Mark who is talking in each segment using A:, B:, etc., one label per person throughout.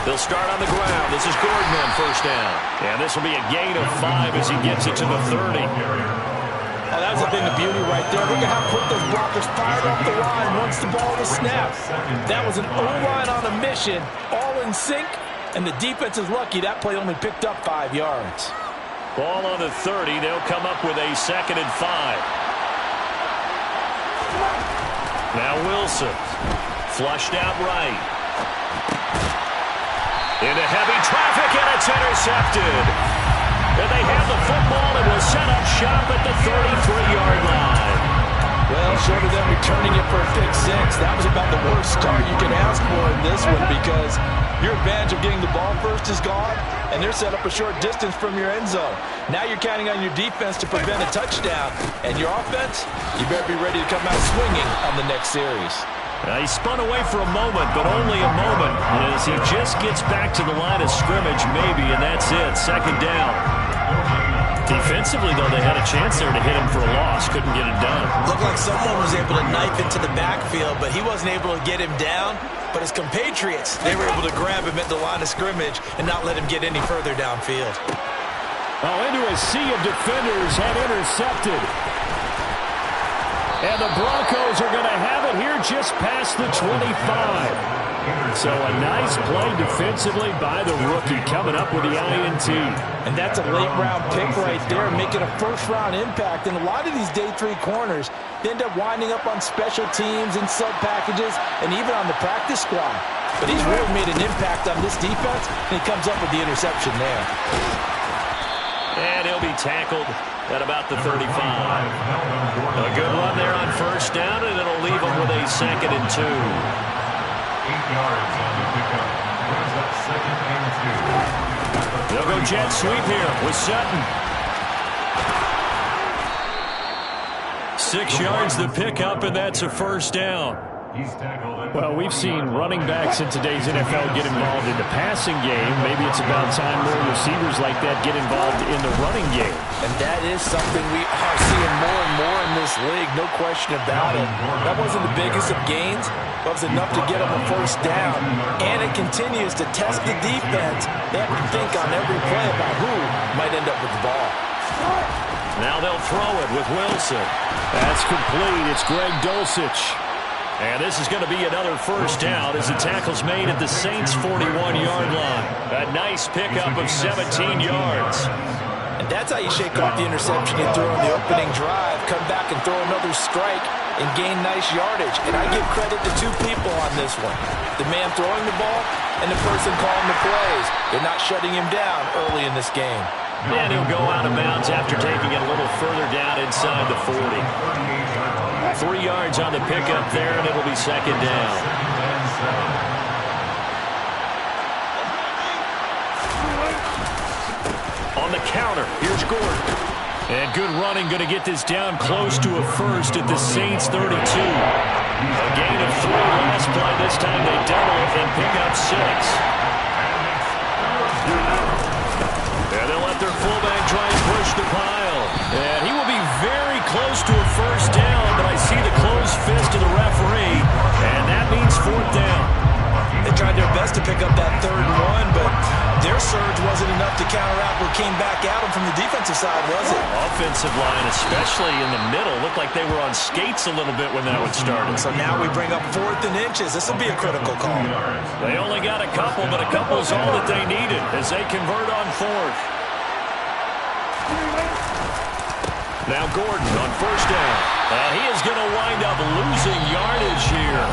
A: They'll start on the ground. This is Gordon on first down. And this will be a gain of 5 as he gets it to the 30.
B: Oh, that was a thing of beauty right there. Look at how quick those blockers fired off the line once the ball was snapped. That was an O-line on a mission, all in sync, and the defense is lucky that play only picked up 5 yards.
A: Ball on the 30. They'll come up with a 2nd and 5. Now Wilson. Flushed out right. Into heavy traffic, and it's intercepted. And they have the football and will set up shop at the 33-yard line.
B: Well, short of them returning it for a pick 6, that was about the worst start you can ask for in this one because your advantage of getting the ball first is gone, and they're set up a short distance from your end zone. Now you're counting on your defense to prevent a touchdown, and your offense, you better be ready to come out swinging on the next series.
A: He spun away for a moment, but only a moment, as he just gets back to the line of scrimmage, maybe, and that's it, 2nd down. Defensively, though, they had a chance there to hit him for a loss. Couldn't get it done.
C: Looked like someone was able to knife into the backfield, but he wasn't able to get him down. But his compatriots, they were able to grab him at the line of scrimmage and not let him get any further downfield.
A: Oh, into a sea of defenders had intercepted. And the Broncos are going to have it here just past the 25. So a nice play defensively by the rookie coming up with the INT.
B: And that's a late-round pick right there, making a first-round impact. And a lot of these day 3 corners, they end up winding up on special teams and sub-packages and even on the practice squad. But he's really made an impact on this defense, and he comes up with the interception there.
A: And he'll be tackled at about the 35. A good run there on first down, and it'll leave him with a 2nd and 2.
D: 8 yards on the pickup. Brings up 2nd and 2.
A: They'll go jet sweep here with Sutton. 6 yards the pickup, and that's a first down.
D: Well,
A: we've seen running backs in today's NFL get involved in the passing game. Maybe it's about time more receivers like that get involved in the running game.
B: And that is something we are seeing more and more in this league, no question about it. That wasn't the biggest of gains, but it was enough to get them a first down. And it continues to test the defense. They have to think on every play about who might end up with the ball.
A: Now they'll throw it with Wilson. That's complete. It's Greg Dulcich. And this is going to be another first down as the tackle's made at the Saints' 41-yard line. A nice pickup of 17 yards.
B: And that's how you shake off the interception you threw on the opening drive, come back and throw another strike and gain nice yardage. And I give credit to 2 people on this one. The man throwing the ball and the person calling the plays. They're not shutting him down early in this game.
A: And he'll go out of bounds after taking it a little further down inside the 40. 3 yards on the pickup there, and it'll be 2nd down. On the counter, here's Gordon. And good running, going to get this down close to a first at the Saints' 32. A gain of 3 last play. This time they double it and pick up 6. And they'll let their fullback try and push the pile. And he will be very close to a first down, but I see the closed fist of the referee, and that means 4th down.
B: They tried their best to pick up that 3rd and 1, but their surge wasn't enough to counteract what came back at them from the defensive side, was it?
A: Offensive line, especially in the middle, looked like they were on skates a little bit when that one started.
B: So now we bring up 4th and inches. This will be a critical call.
A: They only got a couple, but a couple is all that they needed as they convert on 4th. Now Gordon on first down. And he is going to wind up losing yardage here,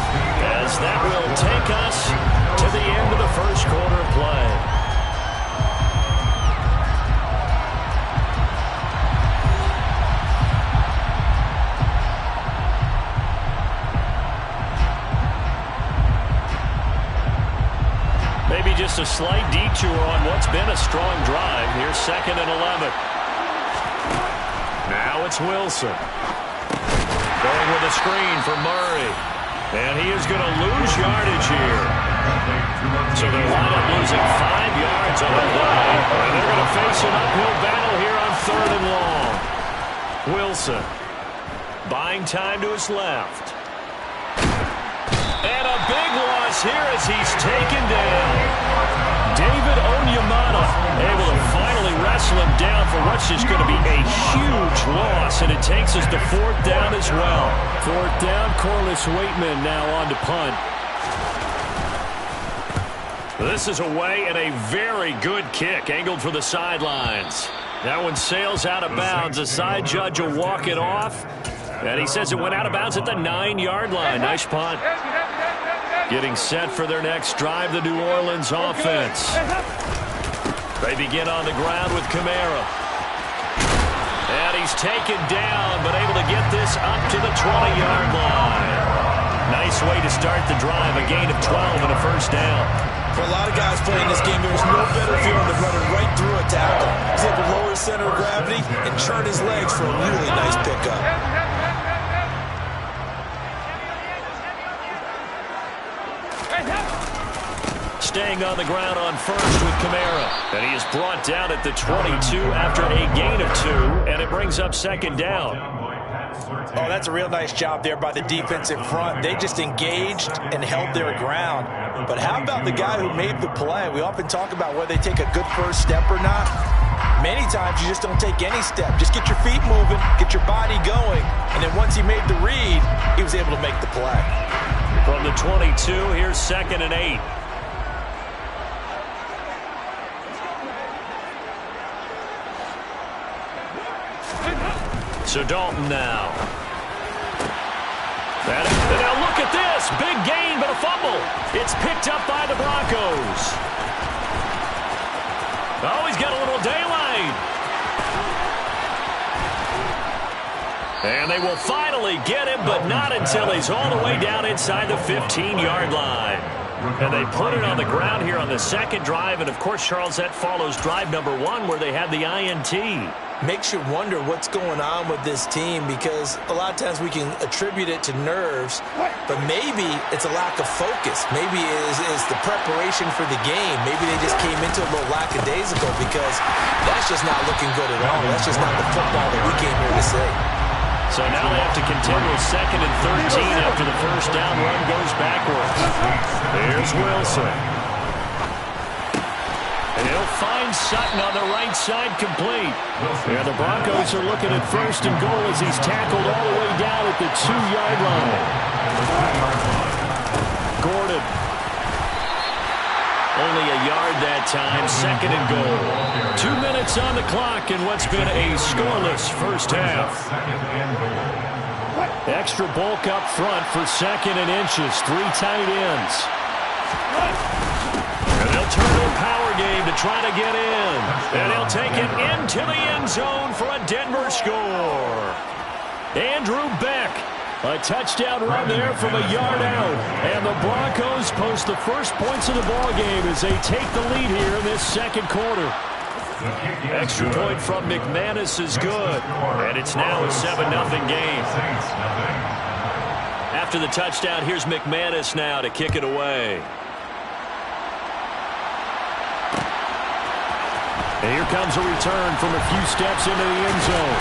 A: as that will take us to the end of the first quarter of play. Maybe just a slight detour on what's been a strong drive. Here's 2nd and 11. Now it's Wilson. Going with a screen for Murray. And he is going to lose yardage here. So they'll wind up losing 5 yards on the play. And they're going to face an uphill battle here on 3rd and long. Wilson buying time to his left. And a big loss here as he's taken down. David Onyemata able to finally wrestle him down for what's just going to be a huge loss, and it takes us to 4th down as well. 4th down, Corliss Waitman now on to punt. This is away and a very good kick, angled for the sidelines. That one sails out of bounds. The side judge will walk it off, and he says it went out of bounds at the 9-yard line. Nice punt. Getting set for their next drive, the New Orleans offense. They begin on the ground with Kamara. And he's taken down, but able to get this up to the 20-yard line. Nice way to start the drive, a gain of 12 and a first down.
C: For a lot of guys playing this game, there's no better feeling than running right through a tackle. He's able to lower his center of gravity and churn his legs for a really nice pickup.
A: Staying on the ground on first with Kamara. And he is brought down at the 22 after a gain of 2, and it brings up 2nd down.
C: Oh, that's a real nice job there by the defense in front. They just engaged and held their ground. But how about the guy who made the play? We often talk about whether they take a good first step or not. Many times you just don't take any step. Just get your feet moving, get your body going, and then once he made the read, he was able to make the play.
A: From the 22, here's 2nd and 8. So Dalton now. And now look at this. Big gain, but a fumble. It's picked up by the Broncos. Oh, he's got a little daylight. And they will finally get him, but not until he's all the way down inside the 15-yard line. And they put it on the ground here on the 2nd drive. And, of course, Charles, that follows drive number 1 where they had the INT.
C: Makes you wonder what's going on with this team, because a lot of times we can attribute it to nerves, but maybe it's a lack of focus. Maybe it's the preparation for the game. Maybe they just came into a little lackadaisical, because that's just not looking good at all. That's just not the football that we came here to see.
A: So now they have to contend with 2nd and 13 after the first down run goes backwards. There's Wilson. And he'll find Sutton on the right side, complete. And the Broncos are looking at 1st and goal as he's tackled all the way down at the 2-yard line. Gordon. Only a yard that time, 2nd and goal. 2 minutes on the clock in what's been a scoreless first half. Extra bulk up front for 2nd and inches, 3 tight ends. And they'll turn to a power game to try to get in. And he'll take it into the end zone for a Denver score. Andrew Beck, a touchdown run there from a yard out. And the Broncos post the first points of the ballgame as they take the lead here in this 2nd quarter. Extra point from McManus is good. And it's now a 7-0 game. After the touchdown, here's McManus now to kick it away. And here comes a return from a few steps into the end zone.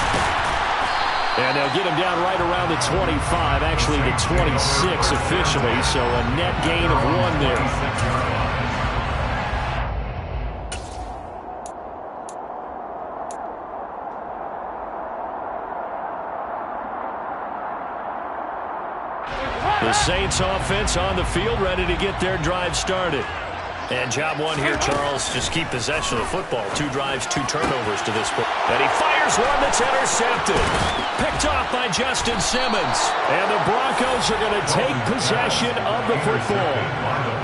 A: And they'll get him down right around the 25, actually the 26 officially, so a net gain of 1 there. The Saints offense on the field, ready to get their drive started. And job 1 here, Charles, just keep possession of the football. 2 drives, 2 turnovers to this point. And he fires one that's intercepted. Picked off by Justin Simmons. And the Broncos are going to take possession of the football.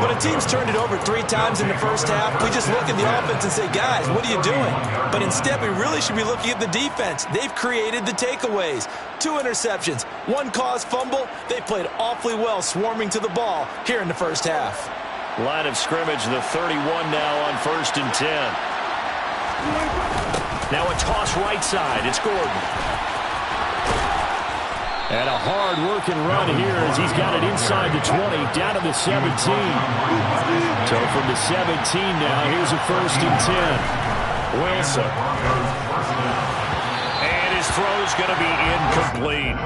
C: When a team's turned it over 3 times in the first half, we just look at the offense and say, guys, what are you doing? But instead, we really should be looking at the defense. They've created the takeaways. 2 interceptions, 1 caused fumble. They played awfully well swarming to the ball here in the first half.
A: Line of scrimmage, the 31 now on 1st and 10. Now a toss right side. It's Gordon. And a hard-working run here as he's got it inside the 20, down to the 17. So from the 17 now, here's a 1st and 10. Wilson. And his throw's going to be incomplete.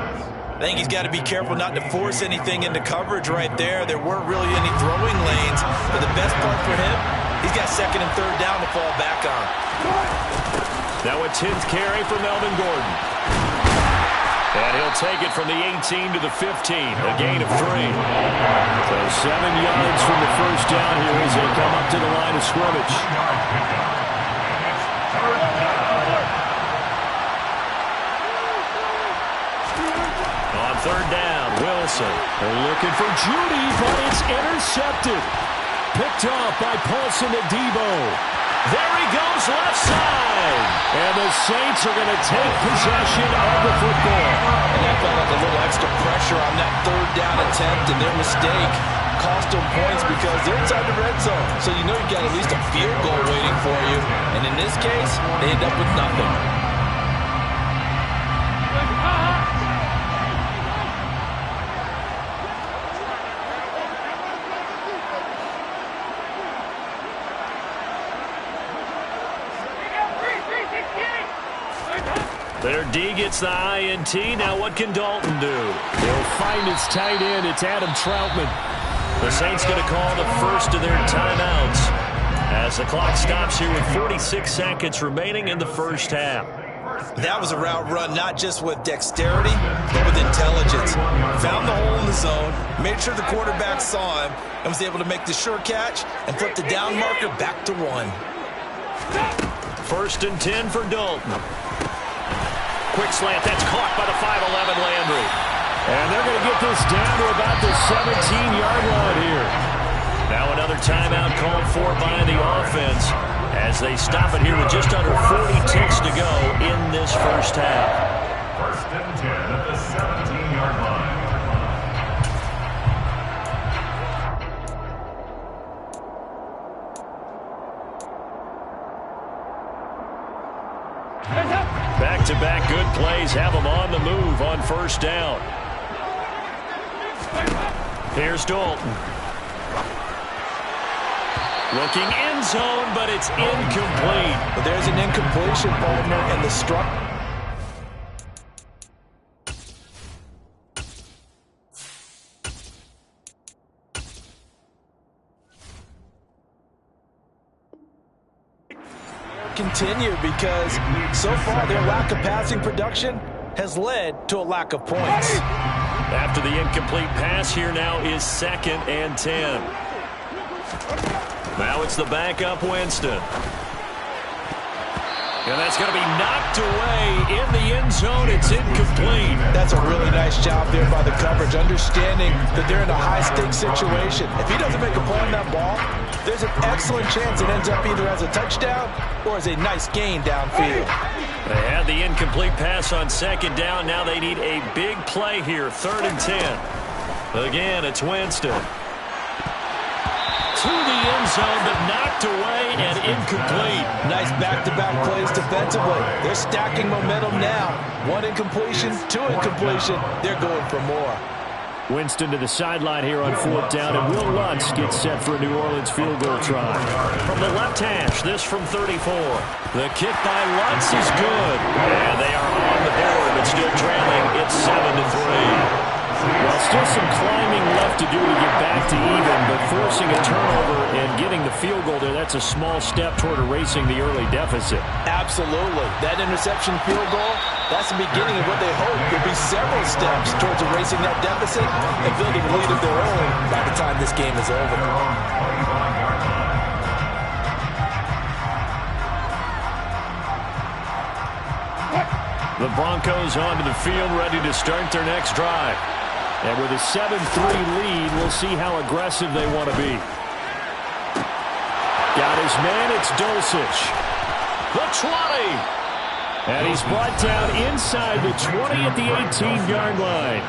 C: I think he's got to be careful not to force anything into coverage right there. There weren't really any throwing lanes, but the best part for him, He's got second and third down to fall back on.
A: Now a 10th carry for Melvin Gordon. And he'll take it from the 18 to the 15, a gain of 3. So 7 yards from the first down here as they come up to the line of scrimmage. On third down, Wilson. They're looking for Judy, but it's intercepted. Picked off by Paulson to Debo. There he goes, left side. And the Saints are going to take possession of the football.
B: And that felt like a little extra pressure on that third down attempt, and their mistake cost them points because they're inside the red zone. So you know you've got at least a field goal waiting for you. And in this case, they end up with nothing.
A: Their D gets the INT. Now what can Dalton do? He'll find his tight end. It's Adam Troutman. The Saints going to call the first of their timeouts as the clock stops here with 46 seconds remaining in the first half.
C: That was a route run not just with dexterity, but with intelligence. Found the hole in the zone, made sure the quarterback saw him, and was able to make the sure catch and flip the down marker back to 1.
A: First and 10 for Dalton. Quick slant, that's caught by the 5'11" Landry. And they're going to get this down to about the 17-yard line here. Now another timeout called for by the offense as they stop it here with just under 40 ticks to go in this first half.
D: First and 10 at the 17-yard line.
A: Back-to-back good plays have them on the move on first down. Here's Dalton. Looking end zone, but it's incomplete.
B: But there's an incompletion, partner, and the struck. Continue because so far their lack of passing production has led to a lack of points.
A: After the incomplete pass, here now is 2nd and 10. Now it's the backup Winston. And that's going to be knocked away in the end zone. It's incomplete.
B: That's a really nice job there by the coverage, understanding that they're in a high-stakes situation. If he doesn't make a play on that ball, there's an excellent chance it ends up either as a touchdown or as a nice gain downfield.
A: They had the incomplete pass on 2nd down. Now they need a big play here, 3rd and 10. Again, it's Winston. To the end zone, but knocked away and incomplete.
B: Nice back-to-back plays defensively. They're stacking momentum now. 1 incompletion, 2 incompletion. They're going for more.
A: Winston to the sideline here on 4th down, and Will Lutz gets set for a New Orleans field goal try. From the left hash, this from 34. The kick by Lutz is good. And they are on the board, but still trailing. It's 7-3. Well, still some climbing left to do to get back to even, but forcing a turnover and getting the field goal there, that's a small step toward erasing the early deficit.
B: Absolutely. That interception field goal, that's the beginning of what they hope will be several steps towards erasing that deficit and building a lead of their own by the time this game is over.
A: The Broncos onto the field, ready to start their next drive. And with a 7-3 lead, we'll see how aggressive they want to be. Got his man, it's Dulcich. The 20. And he's brought down inside the 20 at the 18-yard line.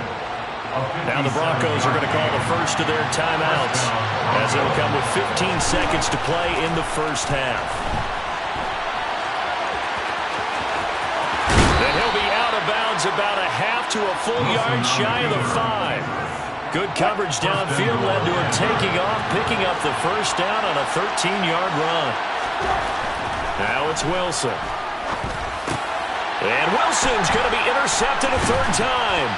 A: Now the Broncos are going to call the first of their timeouts as it'll come with 15 seconds to play in the first half. And he'll be out of bounds about a half to a full yard shy of the 5. Good coverage downfield led to him taking off, picking up the first down on a 13-yard run. Now it's Wilson. And Wilson's going to be intercepted a 3rd time.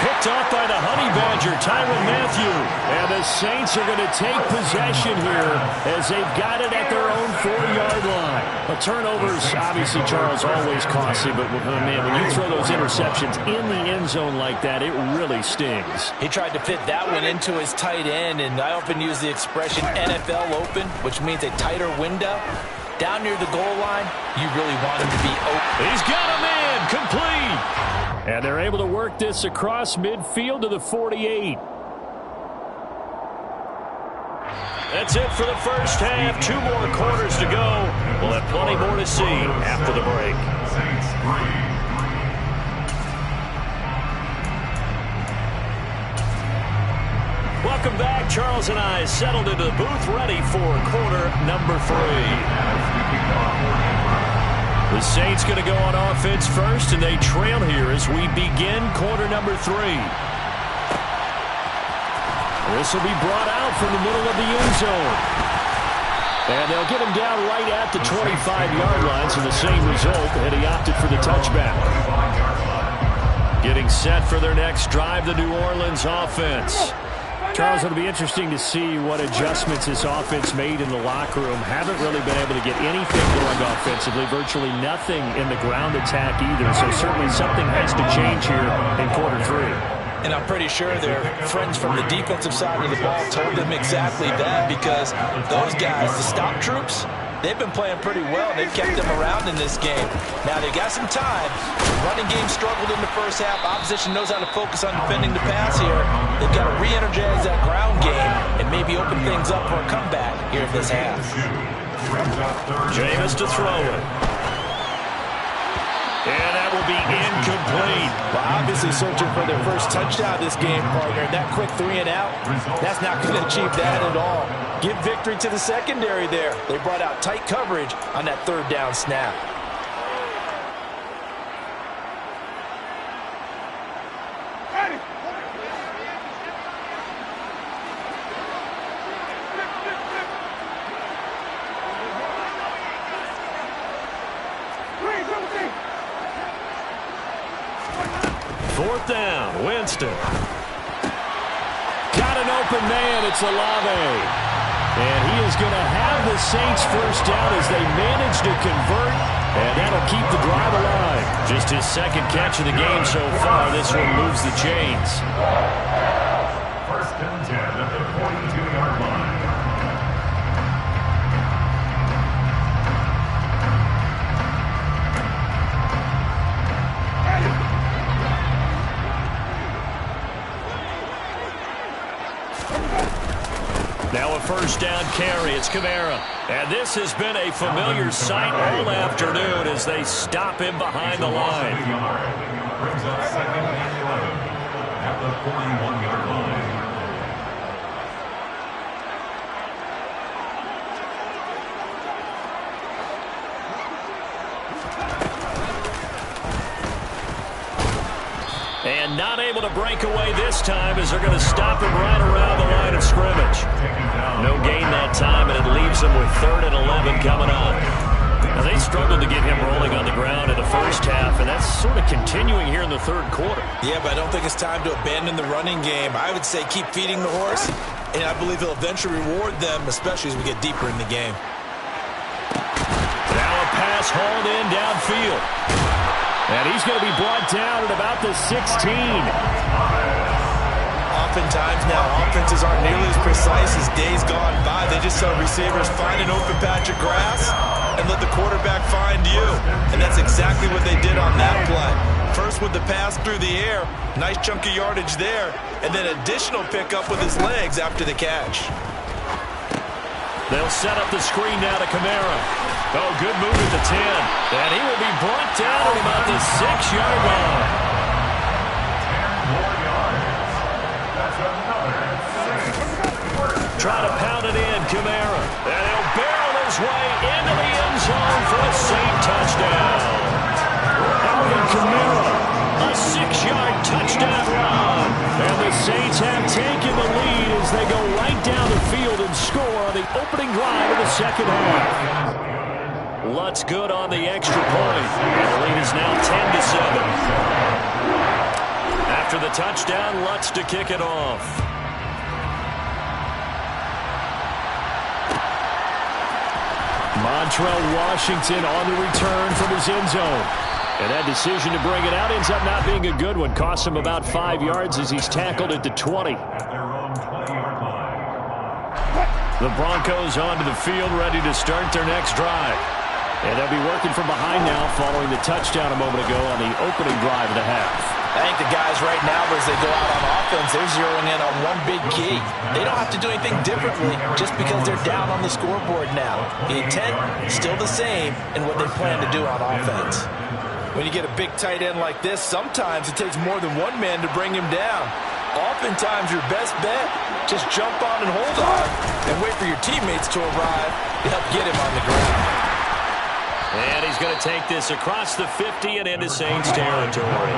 A: Picked off by the Honey Badger, Tyrann Mathieu. And the Saints are going to take possession here as they've got it at their own 4-yard line. A turnovers, obviously, Charles, always costly, but man, when you throw those interceptions in the end zone like that, it really stings.
C: He tried to fit that one into his tight end, and I often use the expression NFL open, which means a tighter window. Down near the goal line, you really want him to be open.
A: He's got a man, complete. And they're able to work this across midfield to the 48. That's it for the first half. 2 more quarters to go. We'll have plenty more to see after the break. Welcome back. Charles and I settled into the booth ready for quarter number 3. The Saints going to go on offense first, and they trail here as we begin quarter number 3. This will be brought out from the middle of the end zone. And they'll get him down right at the 25-yard line, so the same result, and he opted for the touchback. Getting set for their next drive, the New Orleans offense. Charles, it'll be interesting to see what adjustments this offense made in the locker room. Haven't really been able to get anything going offensively, virtually nothing in the ground attack either. So certainly something has to change here in quarter 3.
C: And I'm pretty sure their friends from the defensive side of the ball told them exactly that, because those guys, the stop troops, they've been playing pretty well. They've kept them around in this game. Now, they got some time. The running game struggled in the first half. Opposition knows how to focus on defending the pass here. They've got to re-energize that ground game and maybe open things up for a comeback here in this half.
A: Jameis to throw it. And that will be incomplete.
C: Well, obviously searching for their first touchdown this game, partner. That quick 3 and out, that's not going to achieve that at all. Give victory to the secondary there. They brought out tight coverage on that 3rd down snap.
A: Fourth down, Winston. Got an open man, it's Olave. And he is going to have the Saints first down as they manage to convert, and that'll keep the drive alive. Just his 2nd catch of the game so far. This one moves the chains.
D: First and 10 at the 42-yard line.
A: Now a first down carry. It's Kamara. And this has been a familiar sight all afternoon as they stop him behind the line.
D: Brings up 2nd and 11 at the 41-yard line.
A: And not able to break away this time as they're going to stop him right around the line of scrimmage. No gain that time, and it leaves them with 3rd and 11 coming up. Now, they struggled to get him rolling on the ground in the first half, and that's sort of continuing here in the 3rd quarter.
C: Yeah, but I don't think it's time to abandon the running game. I would say keep feeding the horse, and I believe he'll eventually reward them, especially as we get deeper in the game.
A: Now a pass hauled in downfield. And he's going to be brought down at about the 16.
C: Oftentimes now, offenses aren't nearly as precise as days gone by. They just saw receivers find an open patch of grass and let the quarterback find you. And that's exactly what they did on that play. First with the pass through the air, nice chunk of yardage there, and then additional pickup with his legs after the catch.
A: They'll set up the screen now to Kamara. Oh, good move at the 10. And he will be brought down at about the 6-yard line.
D: 10 more yards. That's another 6.
A: Try to pound it in, Kamara. And he'll barrel his way into the end zone for a Saint touchdown. Alvin Kamara, a 6-yard touchdown run. And the Saints have taken the lead as they go right down the field and score on the opening drive of the second half. Lutz good on the extra point. And the lead is now 10-7. After the touchdown, Lutz to kick it off. Montrell Washington on the return from his end zone. And that decision to bring it out ends up not being a good one. Costs him about 5 yards as he's tackled at the 20. The Broncos onto the field, ready to start their next drive. And they'll be working from behind now following the touchdown a moment ago on the opening drive of the half.
C: I think the guys right now, as they go out on offense, they're zeroing in on one big key. They don't have to do anything differently just because they're down on the scoreboard now. The intent is still the same in what they plan to do on offense. When you get a big tight end like this, sometimes it takes more than one man to bring him down. Oftentimes, your best bet, just jump on and hold on and wait for your teammates to arrive to help get him on the ground.
A: And he's going to take this across the 50 and into Saints territory.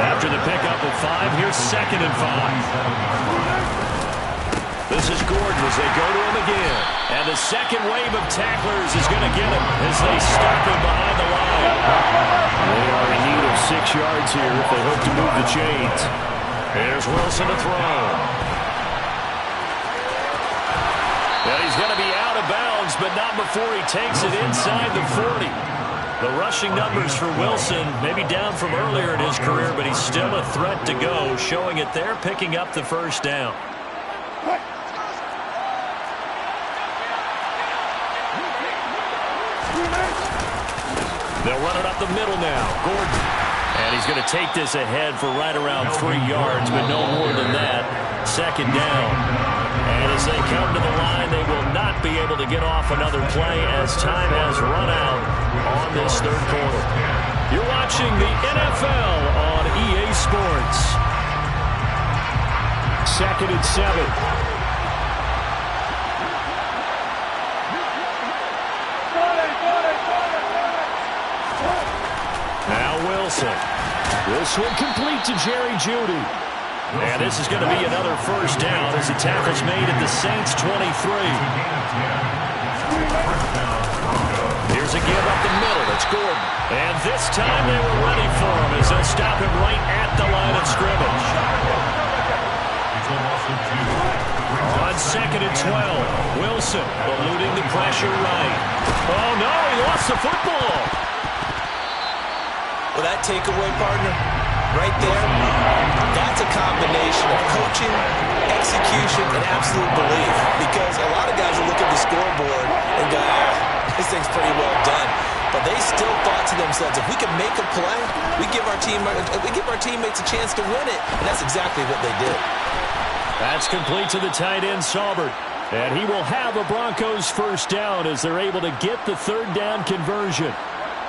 A: After the pickup of 5, here's 2nd and 5. This is Gordon as they go to him again. And the second wave of tacklers is going to get him as they stop him behind the line. They are in need of 6 yards here if they hope to move the chains. There's Wilson to throw. And he's going to be out of bounds, but not before he takes it inside the 40. The rushing numbers for Wilson maybe down from earlier in his career, but he's still a threat to go, showing it there, picking up the first down. They'll run it up the middle now. Gordon. And he's going to take this ahead for right around 3 yards, but no more than that. 2nd down. And as they come to the line, they will not be able to get off another play as time has run out on this 3rd quarter. You're watching the NFL on EA Sports. 2nd and 7. Wilson. This one complete to Jerry Jeudy. And this is going to be another first down as the tackle's made at the Saints 23. Here's a give up the middle. It's Gordon. And this time they were ready for him as they'll stop him right at the line of scrimmage. On 2nd and 12, Wilson eluding the pressure right. Oh, no, he lost the football.
C: Well, that takeaway, partner, right there, that's a combination of coaching, execution, and absolute belief. Because a lot of guys will look at the scoreboard and go, this thing's pretty well done. But they still thought to themselves, if we can make a play, we give our teammates a chance to win it. And that's exactly what they did.
A: That's complete to the tight end, Saubert. And he will have a Broncos first down as they're able to get the 3rd down conversion.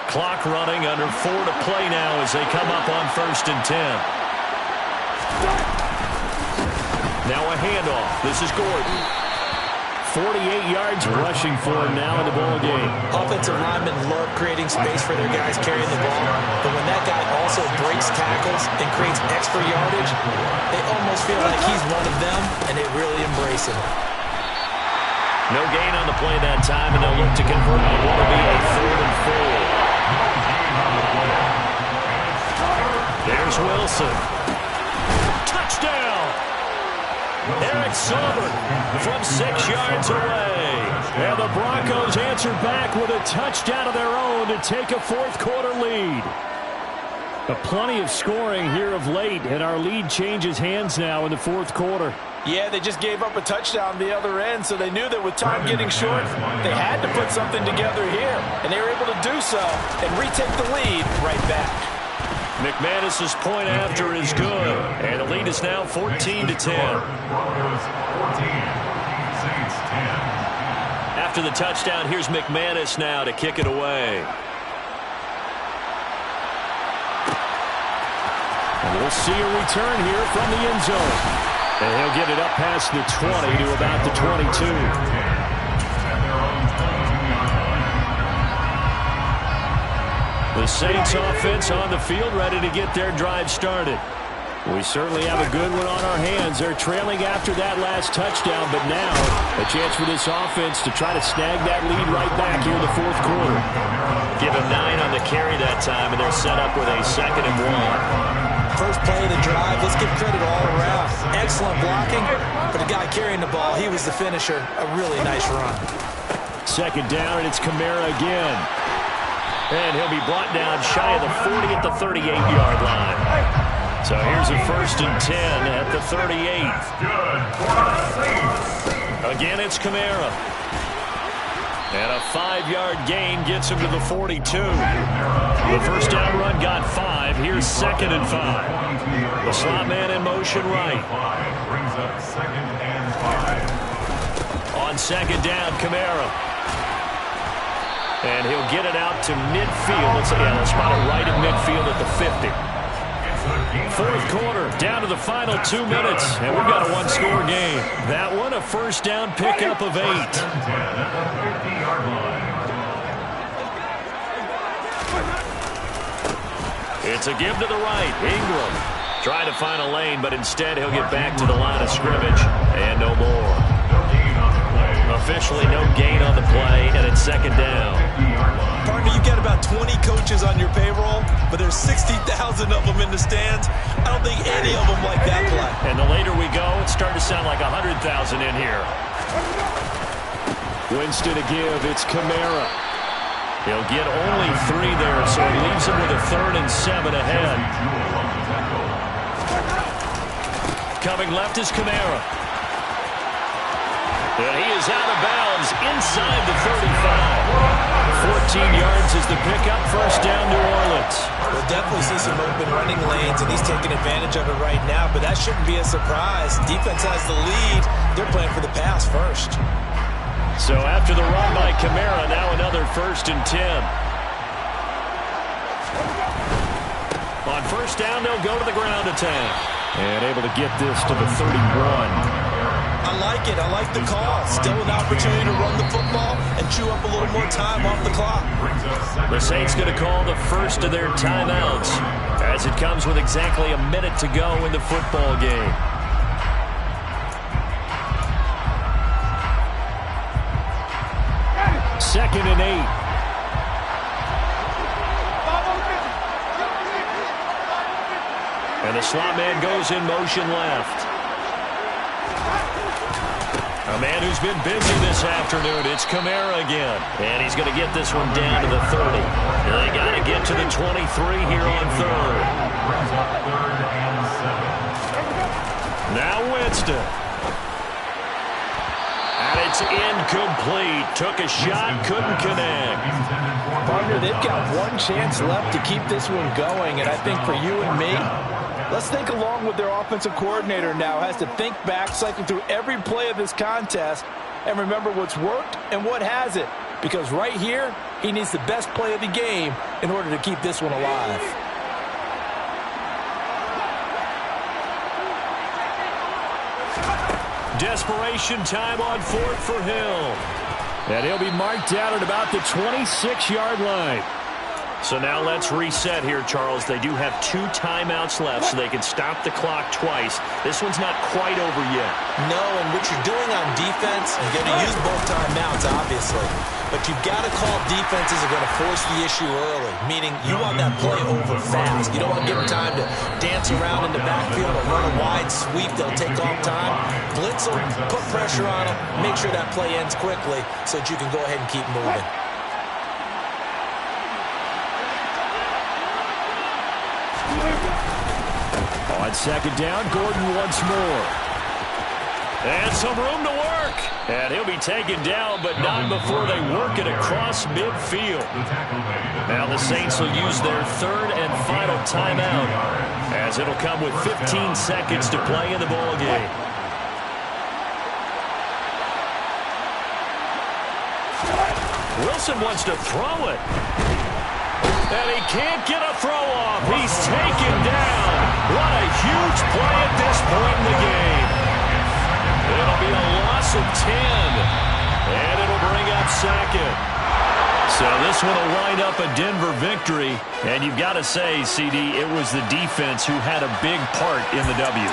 A: Clock running, under 4 to play now as they come up on 1st and 10. Now a handoff. This is Gordon. 48 yards rushing for him now in the ball game.
C: Offensive linemen love creating space for their guys carrying the ball. But when that guy also breaks tackles and creates extra yardage, they almost feel like he's one of them, and they really embrace him.
A: No gain on the play that time, and they'll look to convert on what will be a 3rd and 4. There's Wilson. Touchdown! Eric Saubert from 6 yards away. And the Broncos answer back with a touchdown of their own to take a 4th quarter lead. Plenty of scoring here of late, and our lead changes hands now in the 4th quarter.
B: Yeah, they just gave up a touchdown the other end, so they knew that with time getting short, they had to put something together here. And they were able to do so and retake the lead right back.
A: McManus's point after is good, and the lead is now 14 to 10. After the touchdown, here's McManus now to kick it away. And we'll see a return here from the end zone. And he'll get it up past the 20 to about the 22. The Saints offense on the field, ready to get their drive started. We certainly have a good one on our hands. They're trailing after that last touchdown, but now a chance for this offense to try to snag that lead right back here in the 4th quarter. Give them 9 on the carry that time, and they're set up with a 2nd and 1.
C: first play of the drive. Let's give credit all around. Excellent blocking, but the guy carrying the ball, he was the finisher. A really nice run.
A: Second down, and it's Kamara again. And he'll be brought down shy of the 40 at the 38-yard line. So here's a 1st and 10 at the 38. Again, it's Kamara. And a 5-yard gain gets him to the 42. The first down run got 5. Here's 2nd and 5. The slot man in motion right.
D: Brings up 2nd and 5.
A: On 2nd down, Kamara. And he'll get it out to midfield. Let's spot it right at midfield at the 50. Fourth quarter, down to the final 2 minutes, and we've got a one-score game. That one, a first down pickup of 8. It's a give to the right. Ingram trying to find a lane, but instead he'll get back to the line of scrimmage, and no more. Officially no gain on the play, and it's 2nd down.
C: Partner, you got about 20 coaches on your payroll, but there's 60,000 of them in the stands. I don't think any of them like that play.
A: And the later we go, it's starting to sound like 100,000 in here. Winston to give. It's Kamara. He'll get only 3 there, so he leaves him with a 3rd and 7 ahead. Coming left is Kamara. And he is out of bounds inside the 35. 14 yards is the pickup. First down, New Orleans.
C: We'll definitely see some open running lanes, and he's taking advantage of it right now, but that shouldn't be a surprise. Defense has the lead. They're playing for the pass first.
A: So after the run by Kamara, now another 1st and 10. On first down, they'll go to the ground attack. And able to get this to the 31.
C: I like it. I like the call. Still an opportunity to run the football and chew up a little more time off the clock.
A: The Saints going to call the first of their timeouts as it comes with exactly a minute to go in the football game. Second and 8. And the slot man goes in motion left. A man who's been busy this afternoon. It's Kamara again. And he's going to get this one down to the 30. They got to get to the 23 here on 3rd. Now Winston. And it's incomplete. Took a shot, couldn't connect.
B: Partner, they've got one chance left to keep this one going, and I think for you and me, let's think along with their offensive coordinator now. Has to think back, cycle through every play of this contest, and remember what's worked and what hasn't. Because right here, he needs the best play of the game in order to keep this one alive.
A: Desperation time on 4th for Hill. And he'll be marked down at about the 26-yard line. So now let's reset here, Charles. They do have 2 timeouts left, so they can stop the clock twice. This one's not quite over yet.
C: No, and what you're doing on defense, you're going to use both timeouts, obviously. But you've got to call defenses are going to force the issue early, meaning you want that play over fast. You don't want to give them time to dance around in the backfield or run a wide sweep. They'll take off time. Blitz them, put pressure on them, make sure that play ends quickly so that you can go ahead and keep moving.
A: On 2nd down, Gordon once more. And some room to work. And he'll be taken down, but not before they work it across midfield. Now the Saints will use their 3rd and final timeout, as it'll come with 15 seconds to play in the ball game. Wilson wants to throw it. And he can't get a throw off. He's taken down. What a huge play at this point in the game. It'll be a loss of 10. And it'll bring up 2nd. So this one will wind up a Denver victory. And you've got to say, CD, it was the defense who had a big part in the W.